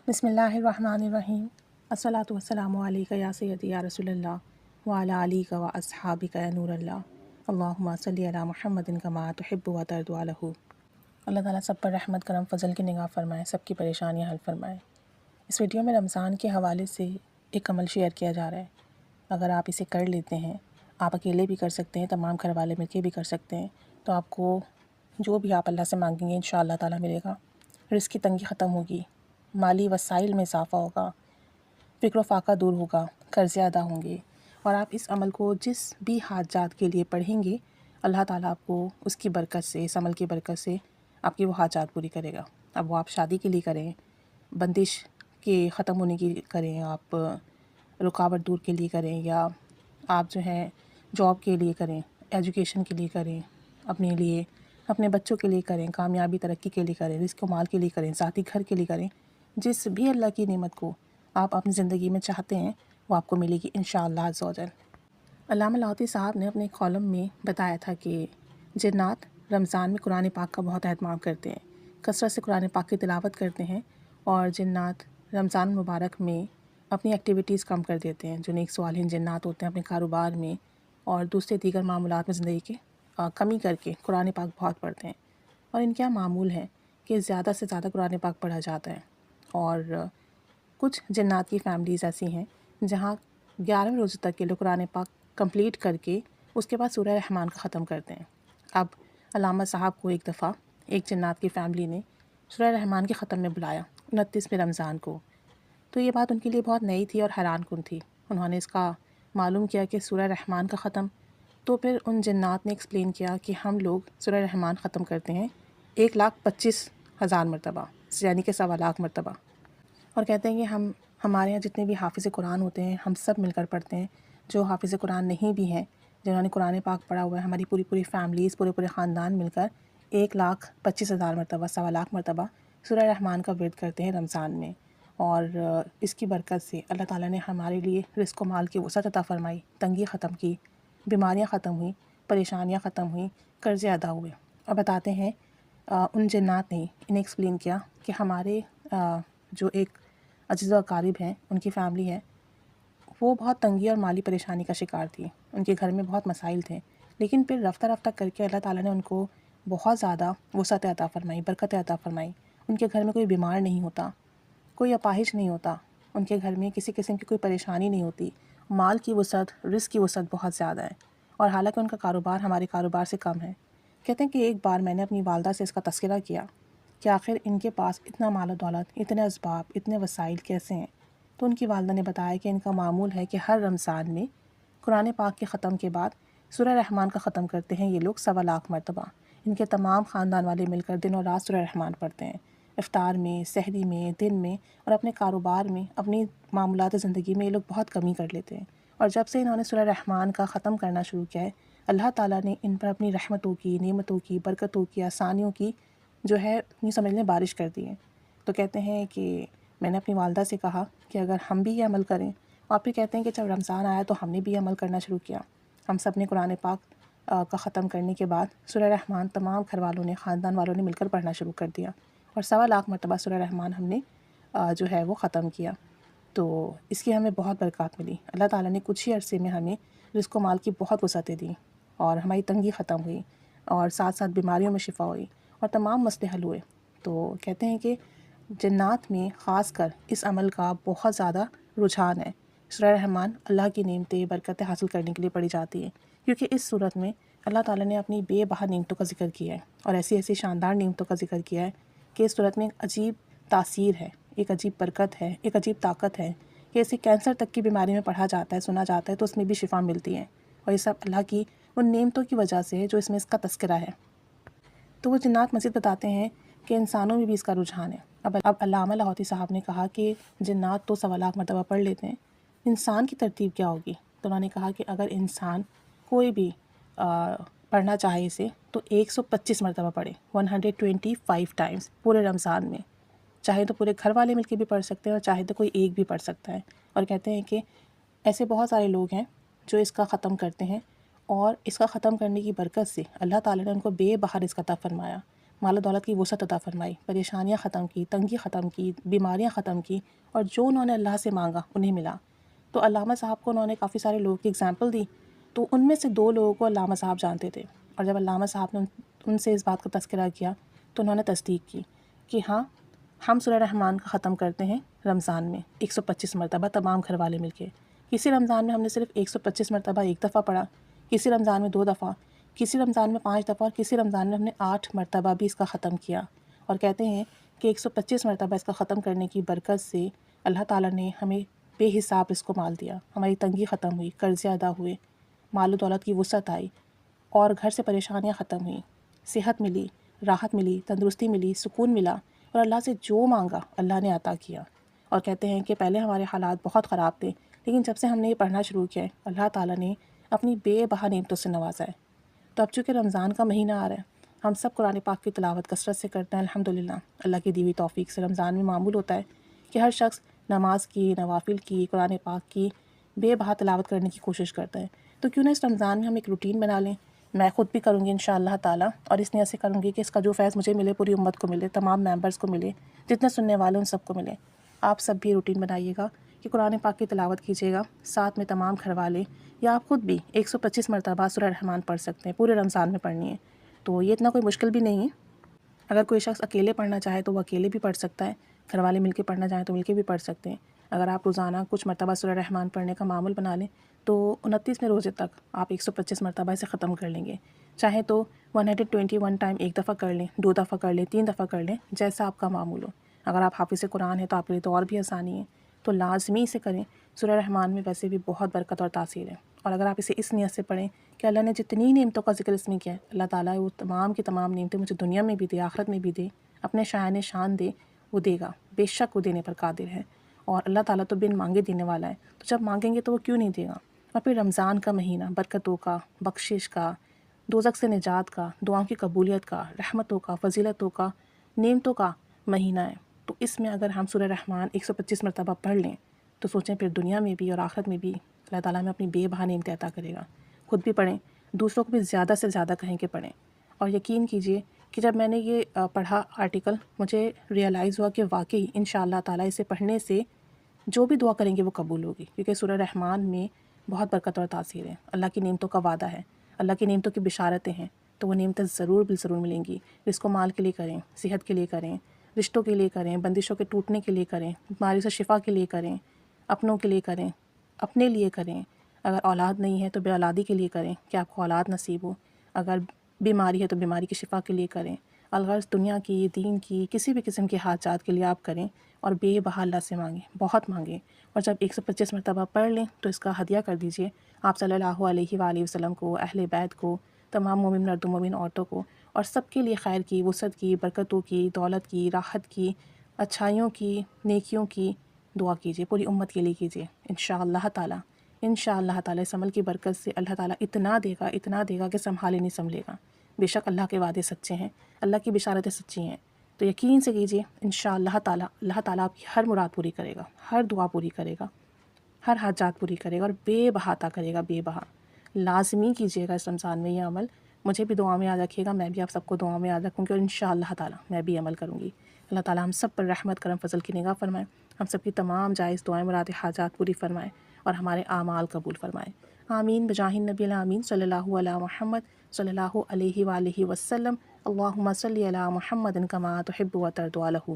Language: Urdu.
بسم اللہ الرحمن الرحیم۔ الصلاۃ والسلام علیک یا سیدی یا رسول اللہ وعلی آلک و اصحابک یا نور اللہ، اللہم صلی علی محمد کما تحب و ترضی عنہ۔ اللہ تعالیٰ سب پر رحمت کرم فضل کی نگاہ فرمائے، سب کی پریشانیاں حل فرمائے۔ اس ویڈیو میں رمضان کے حوالے سے ایک عمل شیئر کیا جا رہا ہے۔ اگر آپ اسے کر لیتے ہیں، آپ اکیلے بھی کر سکتے ہیں، تمام گھر والے مل کے بھی کر سکتے ہیں، تو آپ کو جو بھی آپ اللہ سے مانگیں گے انشاءاللہ تعالیٰ ملے گا۔ رزق کی تنگی ختم ہوگی، مالی وسائل میں اضافہ ہوگا، فکر و فاقہ دور ہوگا، قرضے ادا ہوں گے، اور آپ اس عمل کو جس بھی حاجات کے لیے پڑھیں گے اللہ تعالیٰ آپ کو اس کی برکت سے، اس عمل کی برکت سے آپ کی وہ حاجات پوری کرے گا۔ اب وہ آپ شادی کے لیے کریں، بندش کے ختم ہونے کی کریں، آپ رکاوٹ دور کے لیے کریں، یا آپ جو ہے جاب کے لیے کریں، ایجوکیشن کے لیے کریں، اپنے لیے، اپنے بچوں کے لیے کریں، کامیابی ترقی کے لیے کریں، رزق و مال کے لیے کریں، ذاتی گھر کے لیے کریں، جس بھی اللہ کی نعمت کو آپ اپنی زندگی میں چاہتے ہیں وہ آپ کو ملے گی انشاءاللہ عز و جل۔ علامہ لاہوتی صاحب نے اپنے کالم میں بتایا تھا کہ جنات رمضان میں قرآن پاک کا بہت اہتمام کرتے ہیں، کثرت سے قرآن پاک کی تلاوت کرتے ہیں، اور جنات رمضان مبارک میں اپنی ایکٹیویٹیز کم کر دیتے ہیں۔ جو نیک صالحین جنات ہوتے ہیں اپنے کاروبار میں اور دوسرے دیگر معاملات میں زندگی کے کمی کر کے قرآن پاک بہت پڑھتے ہیں، اور ان کیا معمول ہے کہ زیادہ سے زیادہ قرآن پاک پڑھا جاتا ہے۔ اور کچھ جنات کی فیملیز ایسی ہیں جہاں 11ویں روزے تک کے لوگ قرآن پاک کمپلیٹ کر کے اس کے بعد سورہ رحمان کا ختم کرتے ہیں۔ اب علامہ صاحب کو ایک دفعہ ایک جنات کی فیملی نے سورہ رحمان کے ختم میں بلایا 29 رمضان کو، تو یہ بات ان کے لیے بہت نئی تھی اور حیران کن تھی۔ انہوں نے اس کا معلوم کیا کہ سورہ رحمان کا ختم، تو پھر ان جنات نے ایکسپلین کیا کہ ہم لوگ سورہ رحمان ختم کرتے ہیں 1,25,000 مرتبہ، یعنی کہ 1.25 مرتبہ، اور کہتے ہیں کہ ہمارے یہاں جتنے بھی حافظ قرآن ہوتے ہیں ہم سب مل کر پڑھتے ہیں، جو حافظ قرآن نہیں بھی ہیں، جنہوں نے قرآن پاک پڑھا ہوا ہے، ہماری پوری فیملیز، پورے خاندان مل کر 1,25,000 مرتبہ، 1.25 مرتبہ سورہ رحمان کا ورد کرتے ہیں رمضان میں۔ اور اس کی برکت سے اللہ تعالیٰ نے ہمارے لیے رزق و مال کی وسعت عطا فرمائی، تنگی ختم کی، بیماریاں ختم ہوئیں، پریشانیاں ختم ہوئیں، قرضے ادا ہوئے۔ اور بتاتے ہیں ان جنات نے انہیں ایکسپلین کیا کہ ہمارے جو ایک عزیز و اقارب ہیں، ان کی فیملی ہے، وہ بہت تنگی اور مالی پریشانی کا شکار تھی، ان کے گھر میں بہت مسائل تھے، لیکن پھر رفتہ رفتہ کر کے اللہ تعالیٰ نے ان کو بہت زیادہ وسعت عطا فرمائی، برکت عطا فرمائی۔ ان کے گھر میں کوئی بیمار نہیں ہوتا، کوئی اپاہج نہیں ہوتا، ان کے گھر میں کسی قسم کی کوئی پریشانی نہیں ہوتی، مال کی وسعت، رزق کی وسعت بہت زیادہ ہے، اور حالانکہ ان کا کاروبار ہمارے کاروبار سے کم ہے۔ کہتے ہیں کہ ایک بار میں نے اپنی والدہ سے اس کا تذکرہ کیا کہ آخر ان کے پاس اتنا مال و دولت، اتنے اسباب، اتنے وسائل کیسے ہیں؟ تو ان کی والدہ نے بتایا کہ ان کا معمول ہے کہ ہر رمضان میں قرآن پاک کے ختم کے بعد سورہ رحمان کا ختم کرتے ہیں یہ لوگ 1.25 مرتبہ۔ ان کے تمام خاندان والے مل کر دن اور رات سورہ رحمان پڑھتے ہیں، افطار میں، سحری میں، دن میں، اور اپنے کاروبار میں، اپنی معاملات زندگی میں یہ لوگ بہت کمی کر لیتے ہیں۔ اور جب سے انہوں نے سورہ رحمان کا ختم کرنا شروع کیا ہے، اللہ تعالیٰ نے ان پر اپنی رحمتوں کی، نعمتوں کی، برکتوں کی، آسانیوں کی جو ہے یوں سمجھ لیں بارش کر دی ہے۔ تو کہتے ہیں کہ میں نے اپنی والدہ سے کہا کہ اگر ہم بھی یہ عمل کریں، اور پھر کہتے ہیں کہ جب رمضان آیا تو ہم نے بھی یہ عمل کرنا شروع کیا، ہم سب نے قرآن پاک کا ختم کرنے کے بعد سورہ رحمان تمام گھر والوں نے، خاندان والوں نے مل کر پڑھنا شروع کر دیا، اور 1.25 مرتبہ سورہ رحمان ہم نے جو ہے وہ ختم کیا۔ تو اس کی ہمیں بہت برکات ملی، اللہ تعالیٰ نے کچھ ہی عرصے میں ہمیں رزق و مال کی بہت وسعتیں دیں، اور ہماری تنگی ختم ہوئی، اور ساتھ ساتھ بیماریوں میں شفا ہوئی، اور تمام مسئلے حل ہوئے۔ تو کہتے ہیں کہ جنات میں خاص کر اس عمل کا بہت زیادہ رجحان ہے۔ سورہ رحمان اللہ کی نعمتیں، برکتیں حاصل کرنے کے لیے پڑھی جاتی ہیں، کیونکہ اس صورت میں اللہ تعالیٰ نے اپنی بے بہا نعمتوں کا ذکر کیا ہے، اور ایسی شاندار نعمتوں کا ذکر کیا ہے کہ اس صورت میں ایک عجیب تاثیر ہے، ایک عجیب برکت ہے، ایک عجیب طاقت ہے کہ اسے کینسر تک کی بیماری میں پڑھا جاتا ہے، سنا جاتا ہے تو اس میں بھی شفا ملتی ہے، اور یہ سب اللہ کی ان نعمتوں کی وجہ سے ہے جو اس کا تذکرہ ہے۔ تو وہ جنات مزید بتاتے ہیں کہ انسانوں میں بھی اس کا رجحان ہے۔ اب علامہ لاہوتی صاحب نے کہا کہ جنات تو 1.25 مرتبہ پڑھ لیتے ہیں، انسان کی ترتیب کیا ہوگی؟ تو انہوں نے کہا کہ اگر انسان کوئی بھی پڑھنا چاہے اسے تو 125 مرتبہ پڑھے، 125 ٹائمز پورے رمضان میں، چاہے تو پورے گھر والے مل کے بھی پڑھ سکتے ہیں، اور چاہے تو کوئی ایک بھی پڑھ سکتا ہے۔ اور کہتے ہیں کہ ایسے بہت سارے لوگ ہیں جو اس کا ختم کرتے ہیں، اور اس کا ختم کرنے کی برکت سے اللہ تعالیٰ نے ان کو بے بہا رزق عطا فرمایا، مال و دولت کی وسعت عطا فرمائی، پریشانیاں ختم کی، تنگی ختم کی، بیماریاں ختم کی، اور جو انہوں نے اللہ سے مانگا انہیں ملا۔ تو علامہ صاحب کو انہوں نے کافی سارے لوگوں کی اگزامپل دی، تو ان میں سے 2 لوگوں کو علامہ صاحب جانتے تھے، اور جب علامہ صاحب نے ان سے اس بات کا تذکرہ کیا تو انہوں نے تصدیق کی کہ ہاں، ہم سورہ رحمان کا ختم کرتے ہیں رمضان میں 125 مرتبہ تمام گھر والے مل کے۔ کسی رمضان میں ہم نے صرف 125 مرتبہ ایک دفعہ پڑھا، کسی رمضان میں 2 دفعہ، کسی رمضان میں 5 دفعہ، اور کسی رمضان میں ہم نے 8 مرتبہ بھی اس کا ختم کیا۔ اور کہتے ہیں کہ 125 مرتبہ اس کا ختم کرنے کی برکت سے اللہ تعالیٰ نے ہمیں بے حساب رزق و مال دیا، ہماری تنگی ختم ہوئی، قرضے ادا ہوئے، مال و دولت کی وسعت آئی، اور گھر سے پریشانیاں ختم ہوئیں، صحت ملی، راحت ملی، تندرستی ملی، سکون ملا، اور اللہ سے جو مانگا اللہ نے عطا کیا۔ اور کہتے ہیں کہ پہلے ہمارے حالات بہت خراب تھے، لیکن جب سے ہم نے یہ پڑھنا شروع کیا ہے اللہ تعالیٰ نے اپنی بے بہا نعمتوں سے نوازا ہے۔ تو اب چونکہ رمضان کا مہینہ آ رہا ہے، ہم سب قرآن پاک کی تلاوت کثرت سے کرتے ہیں الحمدللہ۔ اللہ کی دی ہوئی توفیق سے رمضان میں معمول ہوتا ہے کہ ہر شخص نماز کی، نوافل کی، قرآن پاک کی بے بہا تلاوت کرنے کی کوشش کرتا ہے۔ تو کیوں نہ اس رمضان میں ہم ایک روٹین بنا لیں، میں خود بھی کروں گی انشاءاللہ تعالیٰ، اور اس نیت سے کروں گی کہ اس کا جو فیض مجھے ملے پوری امت کو ملے، تمام ممبرز کو ملے، جتنے سننے والے ان سب کو ملے۔ آپ سب بھی روٹین بنائیے گا کہ قرآن پاک کی تلاوت کیجیے گا، ساتھ میں تمام گھر والے، یا آپ خود بھی 125 مرتبہ سورہ رحمان پڑھ سکتے ہیں، پورے رمضان میں پڑھنی ہے۔ تو یہ اتنا کوئی مشکل بھی نہیں ہے، اگر کوئی شخص اکیلے پڑھنا چاہے تو وہ اکیلے بھی پڑھ سکتا ہے، گھر والے مل کے پڑھنا چاہیں تو مل کے بھی پڑھ سکتے ہیں۔ اگر آپ روزانہ کچھ مرتبہ سورہ رحمان پڑھنے کا معمول بنا لیں تو 29ویں روزے تک آپ 125 مرتبہ اسے ختم کر لیں گے۔ چاہے تو 121 ٹائم ایک دفعہ کر لیں، 2 دفعہ کر لیں، 3 دفعہ کر لیں، جیسا آپ کا معمول ہو۔ اگر آپ حافظ قرآن ہیں تو آپ کے لیے تو اور بھی آسانی ہے، تو لازمی سے کریں۔ سورہ رحمان میں ویسے بھی بہت برکت اور تاثیر ہے، اور اگر آپ اسے اس نیت سے پڑھیں کہ اللہ نے جتنی نعمتوں کا ذکر اس میں کیا ہے، اللہ تعالیٰ وہ تمام کی تمام نعمتیں مجھے دنیا میں بھی دے، آخرت میں بھی دے، اپنے شایان شان دے، وہ دے گا، بے شک وہ دینے پر قادر ہے، اور اللہ تعالیٰ تو بن مانگے دینے والا ہے، تو جب مانگیں گے تو وہ کیوں نہیں دے گا۔ اور پھر رمضان کا مہینہ برکتوں کا، بخشش کا، دوزخ سے نجات کا، دعاؤں کی قبولیت کا، رحمتوں کا، فضیلتوں کا، نعمتوں کا مہینہ ہے۔ تو اس میں اگر ہم سورہ رحمان 125 مرتبہ پڑھ لیں تو سوچیں پھر دنیا میں بھی اور آخرت میں بھی اللہ تعالیٰ ہمیں اپنی بے بہا نعمتیں عطا کرے گا۔ خود بھی پڑھیں، دوسروں کو بھی زیادہ سے زیادہ کہیں کہ پڑھیں، اور یقین کیجئے کہ جب میں نے یہ پڑھا آرٹیکل، مجھے ریئلائز ہوا کہ واقعی انشاءاللہ تعالیٰ اسے پڑھنے سے جو بھی دعا کریں گے وہ قبول ہوگی، کیونکہ سورہ رحمان میں بہت برکت اور تاثیر ہے، اللہ کی نعمتوں کا وعدہ ہے، اللہ کی نعمتوں کی بشارتیں ہیں، تو وہ نعمتیں ضرور بالضرور ملیں گی۔ رزق و مال کے لیے کریں، صحت کے لیے کریں، رشتوں کے لیے کریں، بندشوں کے ٹوٹنے کے لیے کریں، بیماری سے شفا کے لیے کریں، اپنوں کے لیے کریں، اپنے لیے کریں، اگر اولاد نہیں ہے تو بے اولادی کے لیے کریں کہ آپ کو اولاد نصیب ہو، اگر بیماری ہے تو بیماری کی شفا کے لیے کریں، الغرض دنیا کی، دین کی، کسی بھی قسم کے حاجات کے لیے آپ کریں، اور بے بہا اللہ سے مانگیں، بہت مانگیں، اور جب 125 مرتبہ پڑھ لیں تو اس کا ہدیہ کر دیجئے آپ صلی اللہ علیہ وآلہ وسلم کو، اہل بیت کو، تمام مومن مرد و مومن عورتوں کو، اور سب کے لیے خیر کی، وسعت کی، برکتوں کی، دولت کی، راحت کی، اچھائیوں کی، نیکیوں کی دعا کیجیے، پوری امت کے لیے کیجیے۔ انشاءاللہ تعالیٰ اس عمل کی برکت سے اللہ تعالیٰ اتنا دے گا کہ سنبھالے نہیں سنبھلے گا۔ بے شک اللہ کے وعدے سچے ہیں، اللہ کی بشارتیں سچی ہیں، تو یقین سے کیجیے انشاءاللہ تعالیٰ اللہ تعالیٰ آپ کی ہر مراد پوری کرے گا، ہر دعا پوری کرے گا، ہر حاجات پوری کرے گا، اور بے بہا عطا کرے گا، بے بہا۔ لازمی کیجیے گا اس رمضان میں یہ عمل، مجھے بھی دعا میں یاد رکھیے گا، میں بھی آپ سب کو دعا میں یاد رکھوں گی، اور انشاءاللہ تعالیٰ میں بھی عمل کروں گی۔ اللہ تعالیٰ ہم سب پر رحمت کرم فضل کی نگاہ فرمائے، ہم سب کی تمام جائز دعائیں مراد حاجات پوری فرمائے، اور ہمارے اعمال قبول فرمائے۔ آمین بجاہ النبی الامین صلی اللہ علیہ محمد صلی اللہ علیہ وآلہ وسلم۔ اللہم صلی علی محمد کما تحب و ترضی عنہ۔